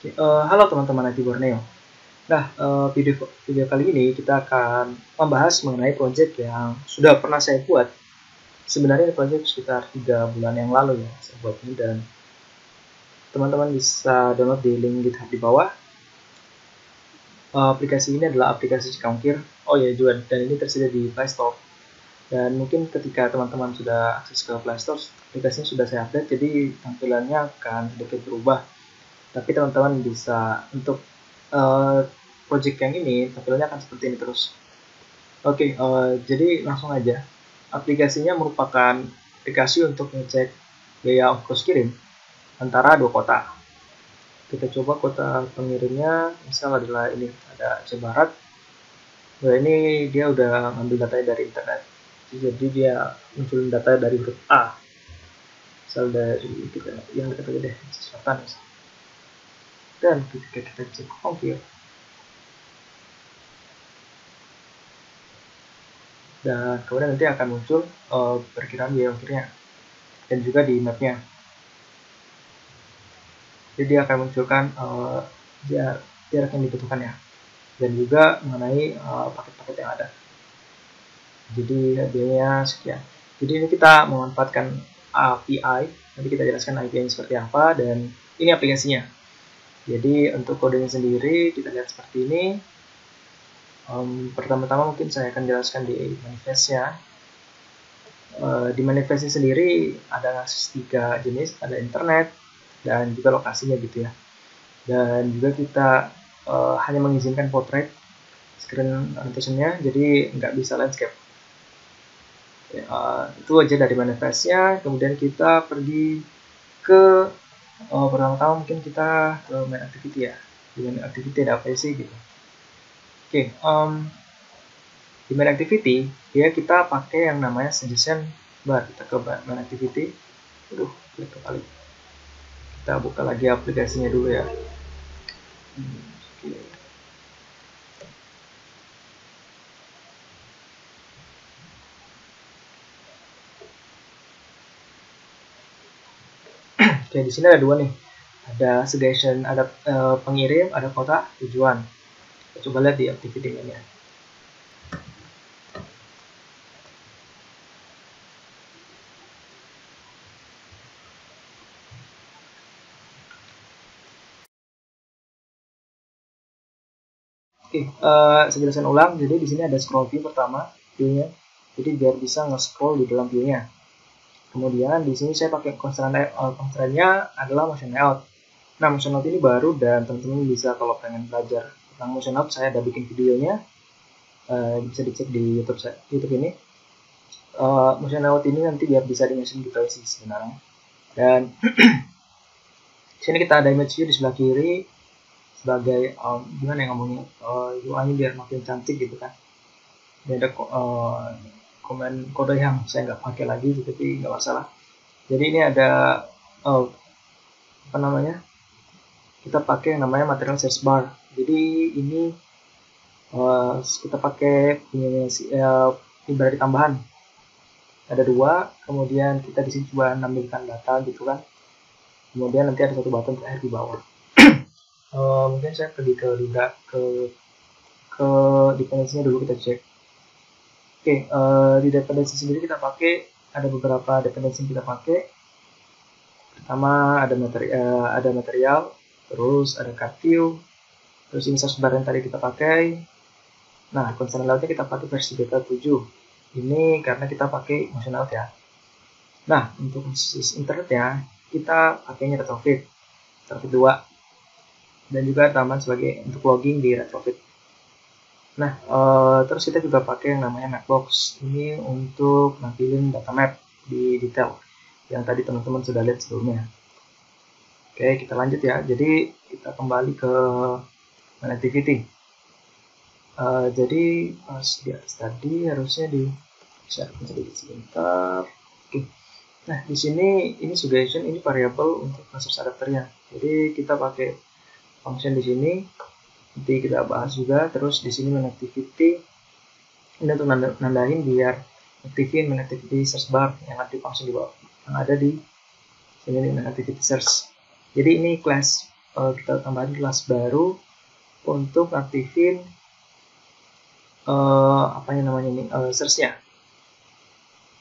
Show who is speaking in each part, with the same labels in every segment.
Speaker 1: Halo teman-teman IT Borneo. Nah, video kali ini kita akan membahas mengenai project yang sudah pernah saya buat. Sebenarnya project sekitar 3 bulan yang lalu ya saya buat ini, dan teman-teman bisa download di link GitHub di bawah. Aplikasi ini adalah aplikasi Cikangkir. Oh ya juga, dan ini tersedia di Play Store. Dan mungkin ketika teman-teman sudah akses ke Play Store, aplikasinya sudah saya update, jadi tampilannya akan sedikit berubah. Tapi teman-teman bisa untuk project yang ini tampilannya akan seperti ini terus. Oke, jadi langsung aja. Aplikasinya merupakan aplikasi untuk ngecek biaya ongkos kirim antara dua kota. Kita coba kota pengirimnya, misal adalah ini, ada Aceh Barat. Nah, ini dia udah ngambil datanya dari internet. Jadi dia munculin data dari huruf A. Misal dari kita yang dekat aja deh, selatan. Dan ketika kita cek ongkir, dan kemudian nanti akan muncul perkiraan biaya ongkirnya dan juga di mapnya. Jadi dia akan munculkan jarak yang dibutuhkan ya, dan juga mengenai paket-paket yang ada. Jadi biayanya sekian. Jadi ini kita memanfaatkan API. Nanti kita jelaskan API-nya seperti apa, dan ini aplikasinya. Jadi untuk kodenya sendiri kita lihat seperti ini. Pertama-tama mungkin saya akan jelaskan di manifestnya. Di manifestnya sendiri ada 3 jenis, ada internet dan juga lokasinya gitu ya. Dan juga kita hanya mengizinkan portrait screen annotation-nya, jadi nggak bisa landscape. Itu aja dari manifestnya. Kemudian kita pergi ke pertama-tama mungkin kita ke main activity ya. Di main activity ada apa sih gitu. Oke, di main activity ya kita pakai yang namanya suggestion bar. Kita ke main activity. Klik kembali. Kita buka lagi aplikasinya dulu ya. Oke, di sini ada 2 nih. Ada suggestion, ada pengirim, ada kota, tujuan. Kita coba lihat di activity ini ya. Oke, saya jelaskan ulang. Jadi di sini ada scroll view pertama, view-nya. Jadi biar bisa nge-scroll di dalam view-nya. Kemudian di sini saya pakai constraint-nya adalah motion layout. Nah, motion layout ini baru, dan teman-teman bisa kalau pengen belajar tentang motion layout, saya ada bikin videonya. Bisa dicek di YouTube ini. Motion layout ini nanti biar bisa di-mention gitu sih sebenarnya. Dan di sini kita ada image view di sebelah kiri sebagai gimana ya ngomongnya, UI-nya biar makin cantik gitu kan. Ini ada komen kode yang saya nggak pakai lagi, tapi nggak masalah. Jadi ini ada apa namanya, kita pakai yang namanya material search bar. Jadi ini kita pakai library tambahan, ada 2. Kemudian kita di sini coba nampilkan data gitu kan. Kemudian nanti ada satu button terakhir di bawah. Mungkin saya pergi ke dependensinya dulu, kita cek. Oke, di dependensi sendiri kita pakai ada beberapa dependensi yang kita pakai. Pertama ada material, terus ada card view, terus ini search bar yang tadi kita pakai. Nah, constraint layoutnya kita pakai versi beta 7. Ini karena kita pakai motion layout ya. Nah, untuk internetnya kita pakainya retrofit 2. Dan juga tambahan sebagai untuk logging di retrofit. Nah, terus kita juga pakai yang namanya mapbox. Ini untuk nampilin data map di detail yang tadi teman-teman sudah lihat sebelumnya. Oke, kita lanjut ya. Jadi kita kembali ke main activity. Jadi pas di atas tadi harusnya di share sedikit sebentar. Oke. Nah, di sini ini suggestion, ini variable untuk resource adapternya. Jadi kita pakai function di sini, nanti kita bahas juga. Terus di sini main activity ini untuk nandain biar aktifin main activity search bar yang ada di function di bawah, yang ada di sini main activity search. Jadi ini class kita tambahin kelas baru untuk aktifin apa yang namanya ini search-nya.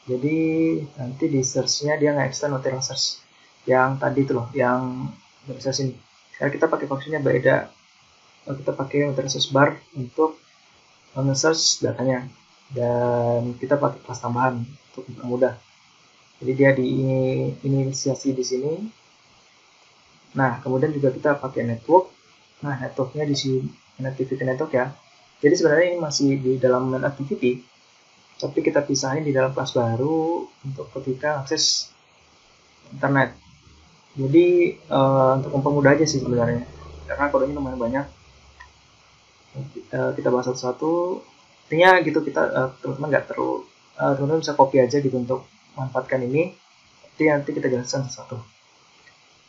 Speaker 1: Jadi nanti di search-nya dia nggak extend material search yang tadi itu loh, yang dari sini. Sekarang kita pakai fungsinya beda. Kita pakai material search bar untuk nge-search datanya, dan kita pakai kelas tambahan untuk mempermudah. Jadi dia diinisiasi di sini. Nah, kemudian juga kita pakai network. Nah, networknya di sini activity network ya. Jadi sebenarnya ini masih di dalam main activity, tapi kita pisahin di dalam kelas baru untuk ketika akses internet. Jadi untuk mempermudah aja sih sebenarnya, karena kodenya lumayan banyak. Kita bahas satu-satu. Intinya gitu, kita teman-teman nggak terlalu teman-teman bisa copy aja gitu untuk manfaatkan ini. Jadi nanti kita jelaskan satu-satu.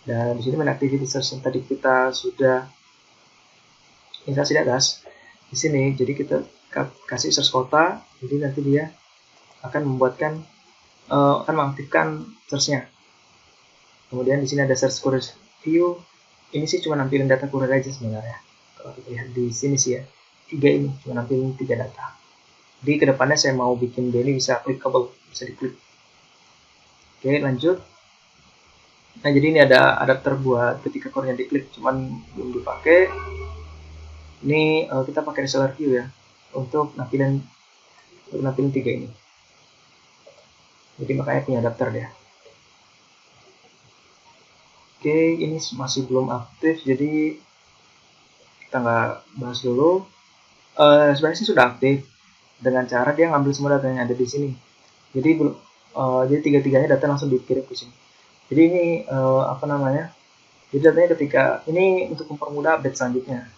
Speaker 1: Dan di sini main activity search yang tadi kita sudah instansi di atas. Di sini jadi kita kasih search kota, jadi nanti dia akan membuatkan akan mengaktifkan search-nya. Kemudian di sini ada search query view. Ini sih cuma nampilin data query aja sebenarnya. Kalau kita lihat di sini sih ya, 3 ini cuma nampilin 3 data. Jadi kedepannya saya mau bikin dia ini bisa clickable, bisa diklik. Oke, lanjut. Nah, jadi ini ada adapter buat ketika core-nya diklik cuman belum dipakai. Ini kita pakai reseller view ya untuk nampilin 3 ini. Jadi makanya punya adapter dia. Oke, ini masih belum aktif, jadi kita nggak bahas dulu. Sebenarnya sih sudah aktif dengan cara dia ngambil semua data yang ada di sini. Jadi jadi tiga-tiganya data langsung dikirim ke sini. Jadi ini apa namanya? Jadi datanya ketika ini untuk mempermudah update selanjutnya.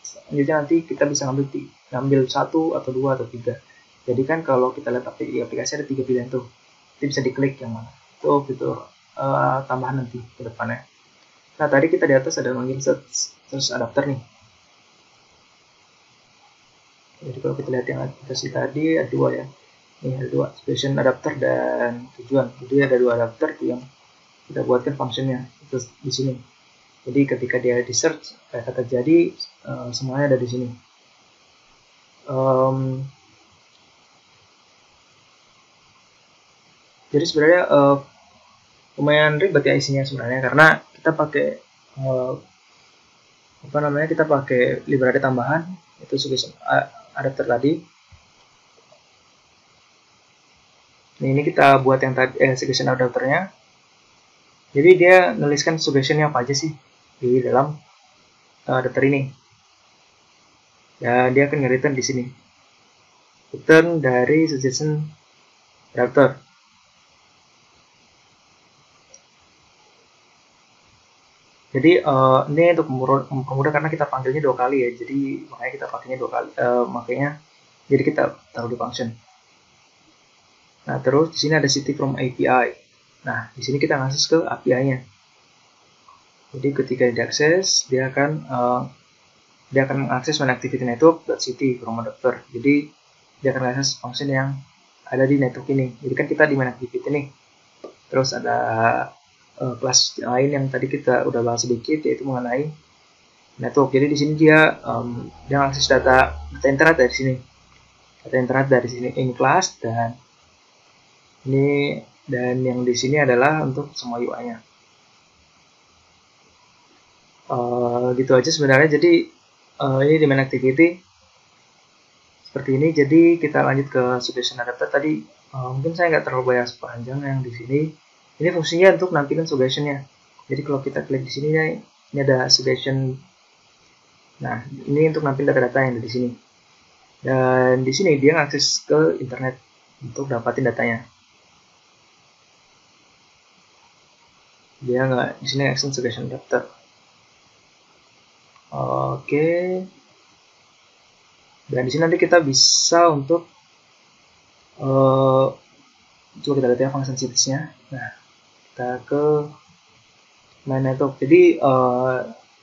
Speaker 1: Selanjutnya nanti kita bisa ngambil 1 atau 2 atau 3. Jadi kan kalau kita lihat di aplikasi ada 3 pilihan tuh. Jadi bisa diklik yang mana. Itu fitur tambahan nanti ke depannya. Nah, tadi kita di atas ada manggil search adapter nih. Jadi kalau kita lihat yang aplikasi tadi ada 2 ya. Ini ada 2, special adapter dan tujuan. Jadi ada 2 adapter yang kita buatkan functionnya itu di sini. Jadi ketika dia di search kata terjadi semuanya ada di sini. Jadi sebenarnya lumayan ribet ya isinya sebenarnya, karena kita pakai kita pakai library tambahan itu sebagai adapter tadi. Ini kita buat yang tadi suggestion adapternya. Jadi dia nuliskan suggestionnya apa aja sih di dalam adapter ini. Dan dia akan nge-return di sini. Return dari suggestion adapter. Jadi ini untuk mempermudah karena kita panggilnya 2 kali ya. Jadi makanya kita pakainya 2 kali. Makanya jadi kita taruh di function. Nah, terus di sini ada city from API. Nah, di sini kita ngakses ke API-nya. Jadi ketika diakses, dia akan mengakses main activity network.city from adapter. Jadi dia akan mengakses function yang ada di network ini. Jadi kan kita di main activity nih. Terus ada kelas lain yang tadi kita udah bahas sedikit, yaitu mengenai network. Jadi di sini dia mengakses data internet dari sini. Data internet dari sini ini kelas, dan yang di sini adalah untuk semua UI-nya. Gitu aja sebenarnya. Jadi ini di main activity seperti ini. Jadi kita lanjut ke suggestion adapter tadi. Mungkin saya nggak terlalu bahas panjang yang di sini. Ini fungsinya untuk nampilin suggestionnya. Jadi kalau kita klik di sini, ini ada suggestion. Nah, ini untuk nampil data-data yang ada di sini. Dan di sini dia ngakses ke internet untuk dapatin datanya. Dia nggak di sini action suggestion adapter. Oke. Dan di sini nanti kita bisa untuk coba kita lihat ya function cities-nya. Nah, kita ke main network. Jadi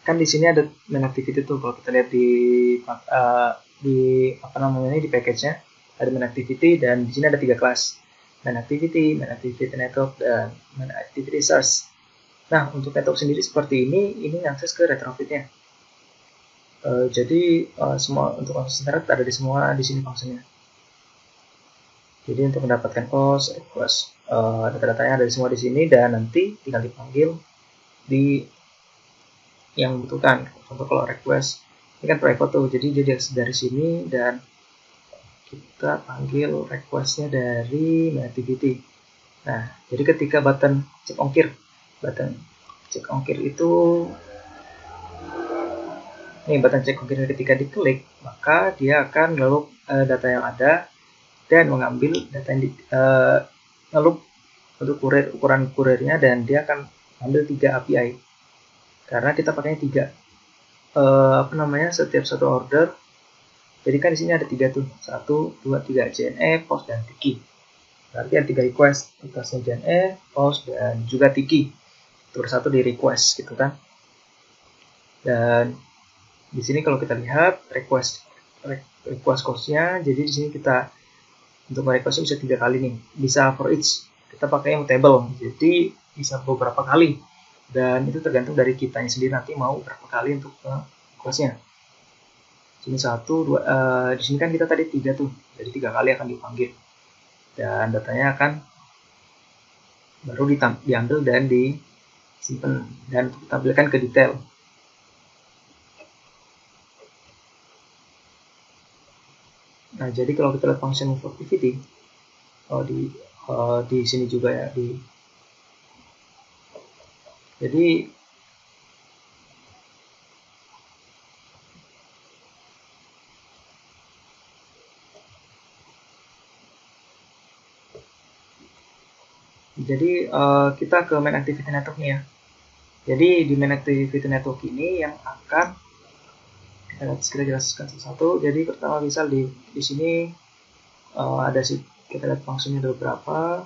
Speaker 1: kan di sini ada main activity tuh. Kalau kita lihat di package-nya ada main activity, dan di sini ada 3 kelas: main activity network, dan main activity source. Nah, untuk network sendiri seperti ini akses ke retrofitnya. Jadi semua untuk akses internet ada di semua di sini fungsinya. Jadi untuk mendapatkan post, request, data-datanya ada semua di sini dan nanti tinggal dipanggil di yang membutuhkan. Contoh kalau request ini kan private tuh, jadi dia dari sini dan kita panggil requestnya dari activity. Nah, jadi ketika button cek ongkir itu nih button cek ongkir ketika diklik, maka dia akan ngelup data yang ada dan mengambil data yang ngelup untuk ukuran kurirnya, dan dia akan ambil 3 API karena kita pakainya 3 setiap satu order. Jadi kan di sini ada 3 tuh, 1, 2, 3 JNE, POST dan Tiki. Berarti ada 3 requestnya JNE, POST dan juga Tiki. Itu satu di request gitu kan. Dan di sini kalau kita lihat request cost-nya, jadi di sini kita untuk request bisa 3 kali nih, bisa for each. Kita pakai mutable, jadi bisa beberapa kali. Dan itu tergantung dari kitanya sendiri nanti mau berapa kali untuk requestnya. Sini 1, 2, di sini kan kita tadi 3 tuh, jadi 3 kali akan dipanggil dan datanya akan baru diambil dan disimpan dan ditampilkan ke detail. Nah, jadi kalau kita lihat function move activity di sini juga ya, jadi kita ke main activity network nih ya. Jadi di main activity network ini yang akan kita jelaskan satu-satu. Jadi pertama misal di sini ada sih, kita lihat fungsinya ada beberapa.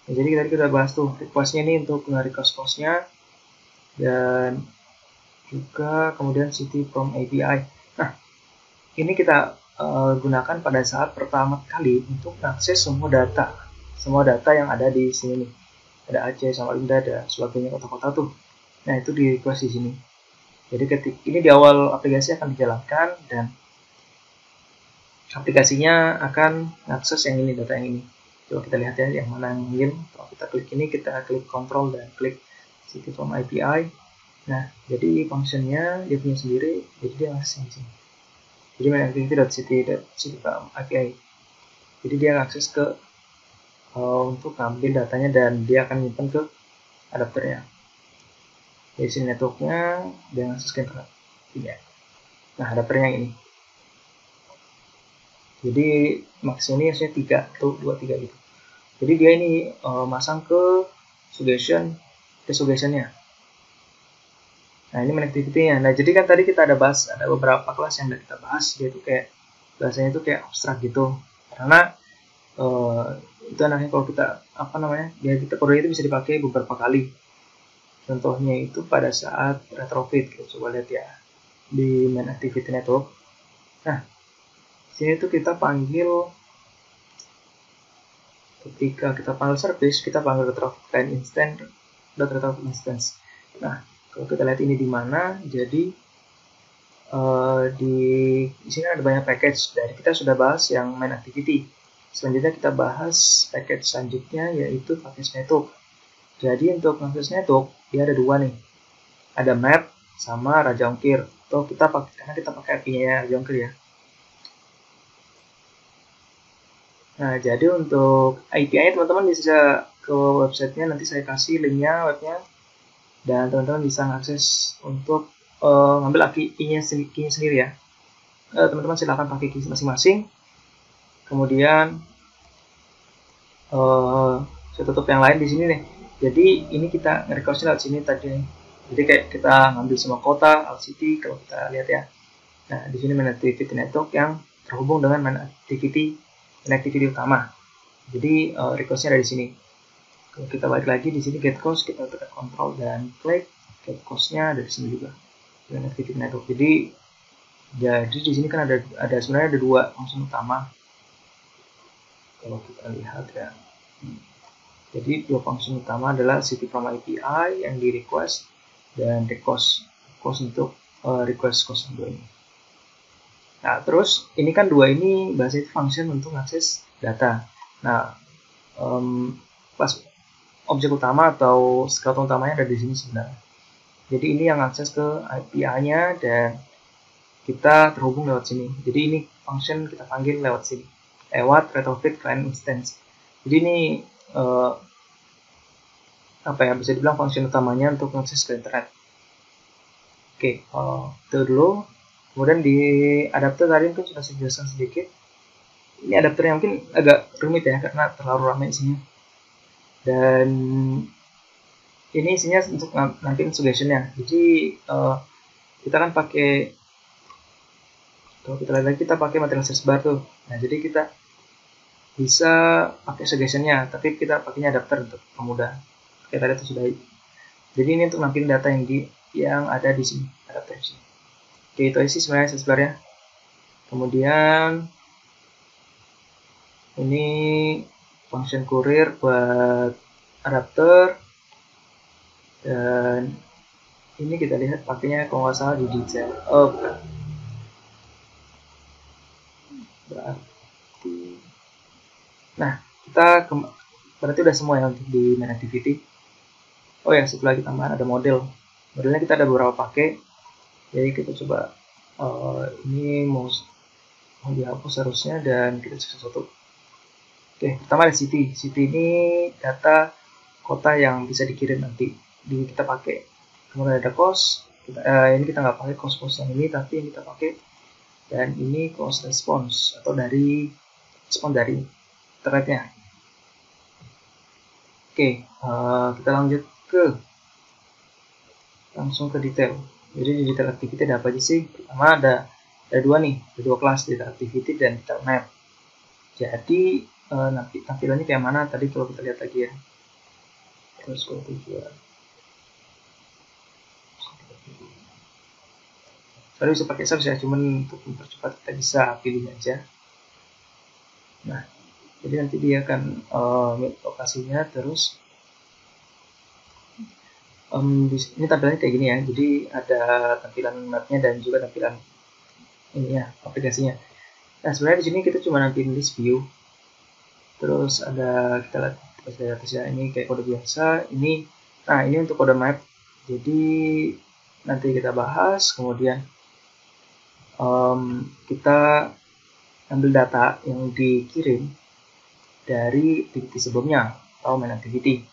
Speaker 1: Nah, jadi tadi kita bahas tuh requestnya ini untuk nge-request postnya dan juga kemudian city from API. Nah, ini kita gunakan pada saat pertama kali untuk akses semua data yang ada di sini nih. Ada Aceh, Samarinda, ada sebagainya, kota-kota tuh. Nah, itu di request di sini. Jadi ketika ini di awal aplikasi akan dijalankan dan aplikasinya akan akses yang ini, data yang ini. Coba kita lihat ya yang mana yang ingin. Kalau kita klik ini, kita klik control dan klik city from API. Nah, jadi functionnya dia punya sendiri, jadi dia akses di sini. Jadi main activity.city from API. Jadi dia akses ke untuk ambil datanya dan dia akan nyimpen ke adapternya. Dari sini networknya dia akses ke internet. Nah, adapternya yang ini. Jadi max ini harusnya 3 atau 2, 3 gitu. Jadi dia ini masang ke suggestionnya. Nah, ini main activity-nya. Nah, jadi kan tadi kita ada bahas, ada beberapa kelas yang udah kita bahas, dia tuh kayak bahasanya itu kayak abstrak gitu. Karena itu anaknya kalau kita dia kita kode itu bisa dipakai beberapa kali. Contohnya itu pada saat retrofit, kita coba lihat ya di main activity network. Nah, sini tuh kita panggil, ketika kita panggil service, kita panggil retrofit instance. Nah, kalau kita lihat ini di mana, jadi di sini ada banyak package. Dari kita sudah bahas yang main activity. Selanjutnya kita bahas package selanjutnya, yaitu package network. Jadi untuk package network dia ada 2 nih, ada map sama raja ongkir. Atau kita pakai, karena kita pakai API-nya raja ongkir ya. Nah, jadi untuk API-nya teman-teman bisa ke websitenya, nanti saya kasih linknya webnya, dan teman-teman bisa mengakses untuk ngambil API-nya sendiri ya. Teman-teman silakan pakai key masing-masing. Kemudian saya tutup yang lain di sini nih. Jadi ini kita nge-request lewat sini tadi. Jadi kayak kita ngambil semua kota, city kalau kita lihat ya. Nah, di sini main activity network yang terhubung dengan main activity utama. Jadi requestnya ada di sini. Kalau kita balik lagi di sini get cost, kita tekan control dan klik get cost-nya ada di sini juga. Main activity network. Jadi di sini kan ada sebenarnya ada 2 fungsi utama. Kalau kita lihat ya. Jadi dua function utama adalah city from API yang di request dan request untuk request 02 ini. Nah, terus ini kan dua ini bahasa itu function untuk akses data. Nah, pas objek utama atau skeleton utamanya ada di sini sebenarnya. Jadi ini yang akses ke API-nya dan kita terhubung lewat sini. Jadi ini function kita panggil lewat sini, lewat retrofit client instance. Jadi ini apa ya, bisa dibilang function utamanya untuk akses ke internet. Oke, itu dulu. Kemudian di adapter tadi mungkin sudah saya jelaskan sedikit. Ini adapter yang mungkin agak rumit ya karena terlalu ramai isinya. Dan ini isinya untuk nanti suggestion-nya. Jadi kita kan pakai, kalau kita lihat lagi kita pakai material search bar tuh. Nah, jadi kita bisa pakai suggestion-nya, tapi kita pakainya adapter untuk pemudah. Oke, tadi itu sudah. Jadi ini untuk nampilin data yang ada di sini, adapter sini. Oke, itu isi sebenarnya search bar-nya. Kemudian ini function courier buat adapter, dan ini kita lihat pakainya kalau nggak salah di detail. Oh, bukan. Berarti, nah kita berarti udah semua ya untuk di main activity. Oh ya, satu lagi tambahan ada model. Modelnya kita ada beberapa pakai. Jadi kita coba ini mau dihapus harusnya dan kita cek satu. Oke, pertama ada city. City ini data kota yang bisa dikirim nanti kita pakai. Kemudian ada cost. Ini kita nggak pakai cost yang ini, tapi ini kita pakai. Dan ini cost response atau dari respon dari thread-nya. Oke, kita lanjut langsung ke detail. Jadi di detail activity ada apa aja sih? Pertama ada dua nih, ada dua kelas, detail activity dan detail map. Jadi nanti tampilannya kayak mana tadi kalau kita lihat lagi ya. Terus kalau tujuan. Tadi bisa pakai search ya, cuman untuk mempercepat kita bisa pilih aja. Nah, jadi nanti dia akan lokasinya, terus ini tampilannya kayak gini ya. Jadi ada tampilan mapnya dan juga tampilan ini ya, aplikasinya. Nah, sebenarnya di sini kita cuma nampilin list view. Terus ada kita lihat atasnya ini kayak kode biasa. Nah ini untuk kode map. Jadi nanti kita bahas. Kemudian kita ambil data yang dikirim dari activity sebelumnya atau main activity,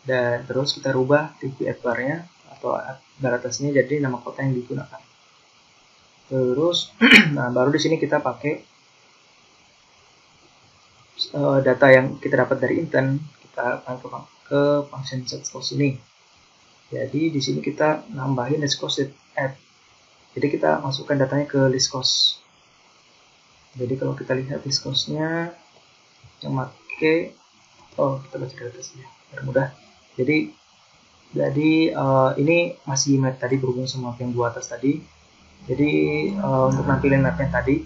Speaker 1: dan terus kita rubah activity add bar-nya atau bar atasnya jadi nama kota yang digunakan. Terus nah baru di sini kita pakai data yang kita dapat dari intent, kita ke function set cost ini. Jadi di sini kita nambahin list cost add. Jadi kita masukkan datanya ke list cost. Jadi kalau kita lihat list cost-nya yang pakai, kita baca dari atasnya biar mudah. Jadi ini masih map tadi berhubung sama yang dua atas tadi. Jadi untuk nampilin mapnya tadi.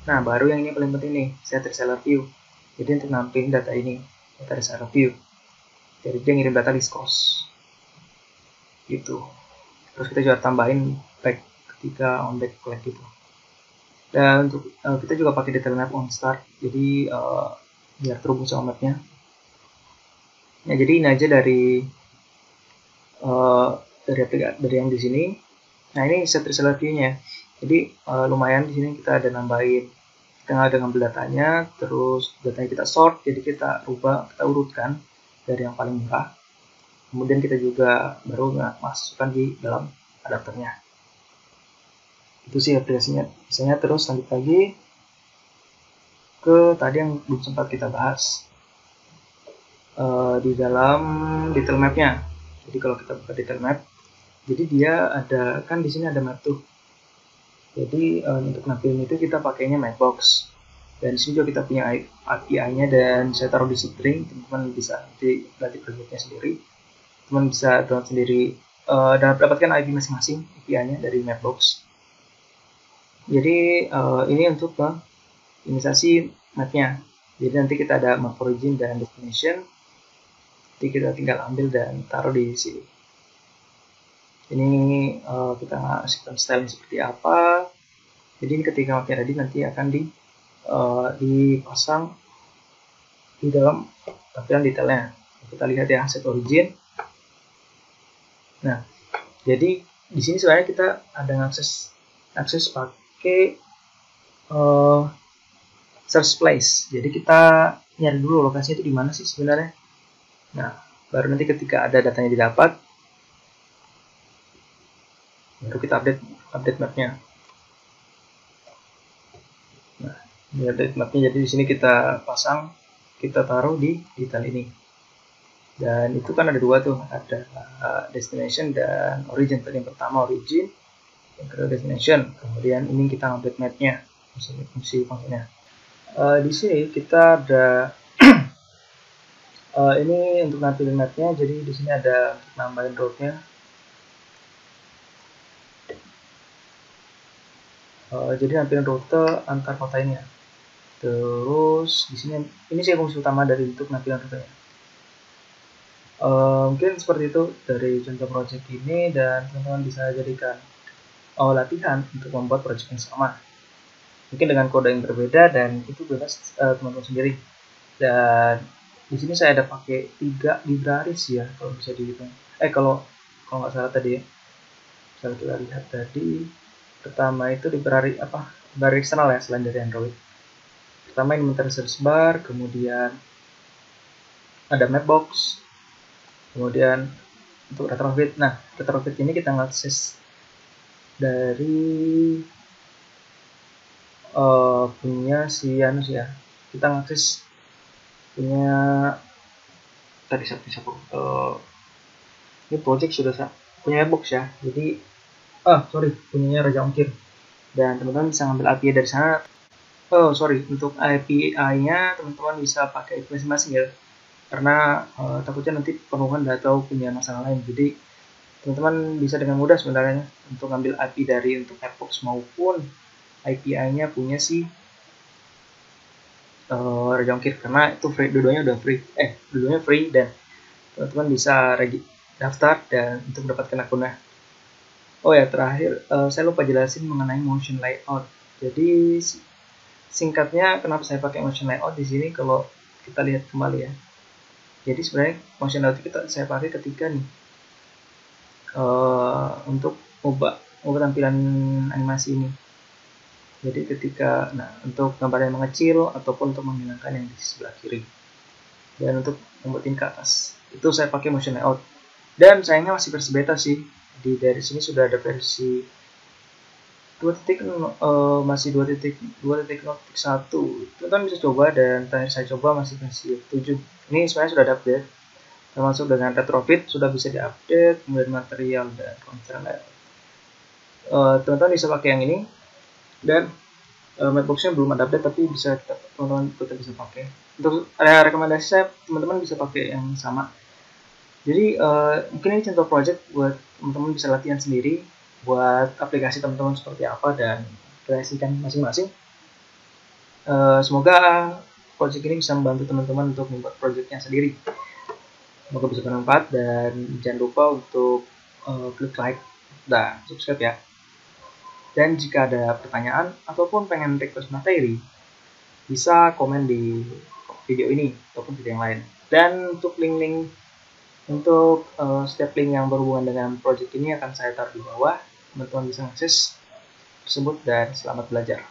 Speaker 1: Nah baru yang ini paling penting nih, set reseller view. Jadi untuk nampilin data ini, data reseller view. Jadi dia ngirim data list cost. Gitu. Terus kita juga tambahin back ketika on back collect gitu. Dan untuk kita juga pakai detail map on start. Jadi biar terhubung sama mapnya. Nah jadi ini aja dari yang di sini. Nah ini set reseller view-nya. Jadi lumayan di sini kita ada nambahin, kita ada ngambil datanya, terus datanya kita sort, jadi kita urutkan dari yang paling murah. Kemudian kita juga baru masukkan di dalam adapternya. Itu sih aplikasinya. Misalnya terus lanjut lagi ke tadi yang belum sempat kita bahas di dalam detail map-nya. Jadi kalau kita buka detail map, jadi dia ada kan di sini ada map tuh. Jadi untuk nampilin itu kita pakainya Mapbox. Dan di sini juga kita punya API-nya dan saya taruh di string, teman-teman bisa nanti project-nya sendiri. Teman bisa download sendiri dan dapatkan IP masing-masing API-nya dari Mapbox. Jadi ini untuk inisiasi mapnya. Jadi nanti kita ada map origin dan destination. Jadi kita tinggal ambil dan taruh di sini. Ini kita sistem style seperti apa. Jadi ketika makin ready nanti akan dipasang di dalam tampilan detailnya. Kita lihat ya, set origin. Nah, jadi di sini sebenarnya kita ada akses pakai search place. Jadi kita nyari dulu lokasinya itu di mana sih sebenarnya. Nah, baru nanti ketika ada datanya didapat, baru kita update mapnya. Nah, ini update mapnya. Jadi di sini kita taruh di detail ini. Dan itu kan ada dua tuh, ada destination dan origin. Tadi yang pertama origin, yang kedua destination. Kemudian ini kita update mapnya, fungsi fungsinya. Di sini kita ada ini untuk nampilin mapnya. Jadi di sini ada untuk nambahin roadnya. Jadi nampilin rute antar kota ini ya. Terus di sini ini sih fungsi utama dari untuk nampilin rutenya. Mungkin seperti itu dari contoh project ini, dan teman-teman bisa jadikan latihan untuk membuat project yang sama. Mungkin dengan kode yang berbeda dan itu bebas teman-teman sendiri. Dan di sini saya ada pakai 3 libraries ya, kalau bisa dihitung. Kalau nggak salah tadi ya. Bisa kita lihat tadi. Pertama itu library eksternal ya, selain dari Android. Pertama inventory search bar, kemudian ada mapbox, kemudian untuk retrofit. Nah, retrofit ini kita ngakses dari punya si Yanus ya. Kita ngakses punya tadi siapa ini project sudah punya mapbox ya. Jadi punyanya Raja Ongkir. Dan teman-teman bisa ngambil API dari sana. Untuk API-nya teman-teman bisa pakai masing-masing ya. Karena takutnya nanti penuhan data punya masalah lain. Jadi teman-teman bisa dengan mudah sebenarnya untuk ngambil API dari untuk mapbox maupun API-nya punya si Raja Ongkir, karena itu free, dua-duanya free, dan teman-teman bisa daftar dan untuk mendapatkan akunnya. Oh ya, terakhir saya lupa jelasin mengenai motion layout. Jadi singkatnya kenapa saya pakai motion layout di sini, kalau kita lihat kembali ya. Jadi sebenarnya motion layout saya pakai ketika nih untuk ubah tampilan animasi ini. Jadi ketika untuk gambar yang mengecil ataupun untuk menghilangkan yang di sebelah kiri, dan untuk membuat ini ke atas, itu saya pakai motion layout. Dan sayangnya masih versi beta sih. Dari sini sudah ada versi masih 2.0.1. Teman-teman bisa coba, dan terakhir saya coba masih versi 7. Ini sebenarnya sudah ada update, termasuk dengan retrofit sudah bisa diupdate, kemudian material dan constraint layout. Teman-teman bisa pakai yang ini, dan mapboxnya belum ada update, tapi teman-teman tetap bisa pakai. Untuk rekomendasi saya, teman-teman bisa pakai yang sama. Jadi mungkin ini contoh project buat teman-teman bisa latihan sendiri buat aplikasi teman-teman seperti apa dan kreasikan masing-masing. Semoga project ini bisa membantu teman-teman untuk membuat projectnya sendiri. Semoga bisa bermanfaat, dan jangan lupa untuk klik like dan subscribe ya. Dan jika ada pertanyaan ataupun pengen request materi, bisa komen di video ini ataupun video yang lain. Dan untuk link-link untuk setiap link yang berhubungan dengan project ini akan saya taruh di bawah. Teman-teman bisa akses tersebut, dan selamat belajar.